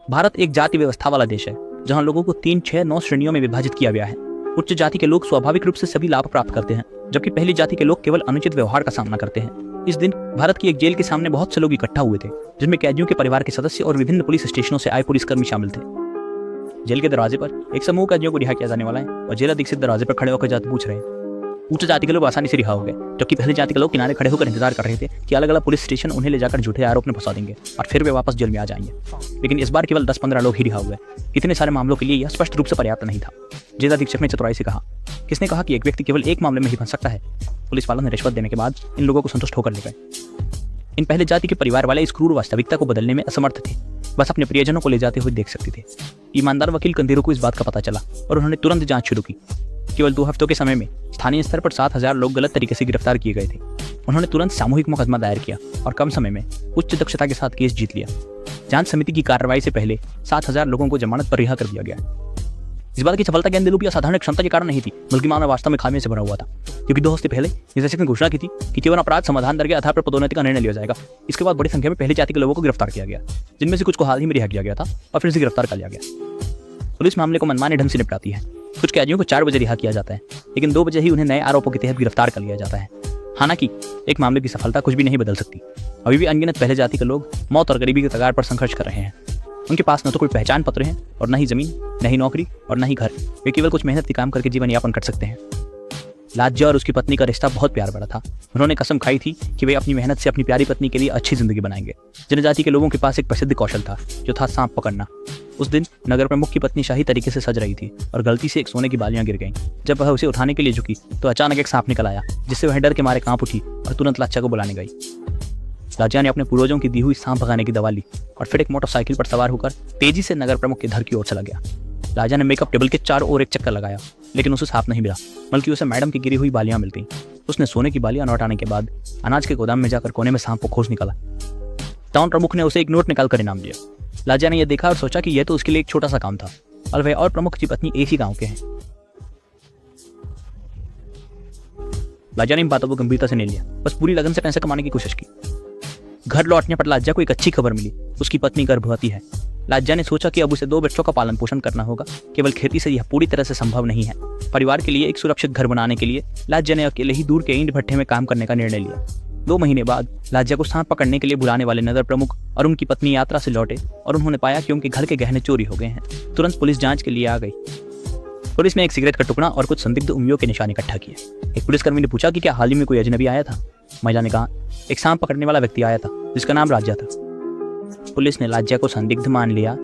भारत एक जाति व्यवस्था वाला देश है जहां लोगों को 3, 6, 9 श्रेणियों में विभाजित किया गया है। उच्च जाति के लोग स्वाभाविक रूप से सभी लाभ प्राप्त करते हैं, जबकि पहली जाति के लोग केवल अनुचित व्यवहार का सामना करते हैं। इस दिन भारत की एक जेल के सामने बहुत से लोग इकट्ठा हुए थे, जिसमें कैदियों के परिवार के सदस्य और विभिन्न पुलिस स्टेशनों से आए पुलिसकर्मी शामिल थे। जेल के दरवाजे पर एक समूह कैदियों को रिहा किया जाने वाला है और जेल अधीक्षक दरवाजे पर खड़े होकर जाति पूछ रहे हैं। उच्च जाति के लोग आसानी से रिहा हो गए, जबकि पहली जाति के लोग किनारे खड़े होकर इंतजार कर रहे थे कि अलग अलग पुलिस स्टेशन उन्हें ले जाकर झूठे आरोप में फंसा देंगे और फिर वे वापस जेल में आ जाएंगे। लेकिन इस बार केवल 10-15 लोग ही रिहा हुए। इतने सारे मामलों के लिए यह स्पष्ट रूप से पर्याप्त नहीं था। जेल अधीक्षक ने चतुराई से कहा, किसने कहा कि एक व्यक्ति केवल एक मामले में ही फंस सकता है? पुलिस वालों ने रिश्वत देने के बाद इन लोगों को संतुष्ट होकर ले गए। इन पहले जाति के परिवार वाले इस क्रूर वास्तविकता को बदलने में असमर्थ थे, बस अपने प्रियजनों को ले जाते हुए देख सकते थे। ईमानदार वकील कंदेरू को इस बात का पता चला और उन्होंने तुरंत जांच शुरू की। केवल 2 हफ्तों के समय में स्थानीय स्तर पर 7,000 लोग गलत तरीके से गिरफ्तार किए गए थे। उन्होंने तुरंत सामूहिक मुकदमा दायर किया और कम समय में उच्च दक्षता के साथ केस जीत लिया। जांच समिति की कार्रवाई से पहले 7,000 लोगों को जमानत पर रिहा कर दिया गया। इस बात की सफलता के अंदर असाधारण क्षमता के कारण नहीं थी, बल्कि मामला वास्तव में खामियों से भरा हुआ था। क्योंकि 2 हफ्ते पहले निदेशक ने घोषणा की थी कि केवल अपराध समाधान दर के आधार पर पदोन्नति का निर्णय लिया जाएगा। इसके बाद बड़ी संख्या में पहली जाति के लोगों को गिरफ्तार किया गया, जिनमें से कुछ को हाल ही में रिहा किया गया था और फिर से गिरफ्तार कर लिया गया। पुलिस मामले को मनमाने ढंग से निपटाती है। कुछ कैदियों को 4 बजे रिहा किया जाता है, लेकिन 2 बजे ही उन्हें नए आरोपों के तहत गिरफ्तार कर लिया जाता है। हालांकि एक मामले की सफलता कुछ भी नहीं बदल सकती। अभी भी अनगिनत पहले जाति के लोग मौत और गरीबी के कगार पर संघर्ष कर रहे हैं। उनके पास न तो कोई पहचान पत्र है और न ही जमीन, न ही नौकरी और न ही घर। वे केवल कुछ मेहनत के काम करके जीवन यापन कर सकते हैं। लाज्या और उसकी पत्नी का रिश्ता बहुत प्यार भरा था। उन्होंने कसम खाई थी कि वे अपनी मेहनत से अपनी प्यारी पत्नी के लिए अच्छी जिंदगी बनाएंगे। जनजाति के लोगों के पास एक प्रसिद्ध कौशल था, जो था सांप पकड़ना। उस दिन नगर प्रमुख की पत्नी शाही तरीके से सज रही थी और गलती से एक सोने की बालियां गिर गईं। जब वह उसे उठाने के लिए झुकी तो अचानक एक सांप निकल आया, जिससे वह डर के मारे कांप उठी और तुरंत लाज्या को बुलाने गई। लाज्या ने अपने पूर्वजों की दी हुई सांप भगाने की दवा ली और फिर एक मोटरसाइकिल पर सवार होकर तेजी से नगर प्रमुख के घर की ओर चला गया। लाज्या ने मेकअप टेबल के चारों ओर एक चक्कर लगाया, लेकिन उसे सांप नहीं मिला, बल्कि उसे मैडम की गिरी हुई बालियां मिल गईं। उसने सोने की बालियां लौटाने के बाद अनाज के गोदाम में जाकर कोने में सांप को खोज निकाला। टाउन प्रमुख ने उसे एक नोट निकालकर इनाम दिया। लाज्या ने यह देखा और सोचा कि यह तो उसके लिए एक छोटा सा काम था और वह और प्रमुख की पत्नी एक ही गांव के हैं। लाज्या ने इन बातों को गंभीरता से नहीं लिया, बस पूरी लगन से पैसे कमाने की कोशिश की। घर लौटने पर लाज्या को एक अच्छी खबर मिली, उसकी पत्नी गर्भवती है। लाज्या ने सोचा कि अब उसे 2 बच्चों का पालन पोषण करना होगा। केवल खेती से यह पूरी तरह से संभव नहीं है। परिवार के लिए एक सुरक्षित घर बनाने के लिए लाज्या ने अकेले ही दूर के ईंट भट्ठे में काम करने का निर्णय लिया। 2 महीने बाद लाज्या को सांप पकड़ने के लिए बुलाने वाले नगर प्रमुख और उनकी पत्नी यात्रा से लौटे और उन्होंने पाया कि उनके घर के गहने चोरी हो गए हैं। तुरंत पुलिस जांच के लिए आ गई। पुलिस ने एक सिगरेट का टुकड़ा और कुछ संदिग्ध उंगलियों के निशान इकट्ठा किए। एक पुलिसकर्मी ने पूछा कि क्या हाल ही में कोई अजनबी आया था? महिला ने कहा, एक सांप पकड़ने वाला व्यक्ति आया था जिसका नाम लाज्या था। पुलिस ने लाज्या को संदिग्ध मान लिया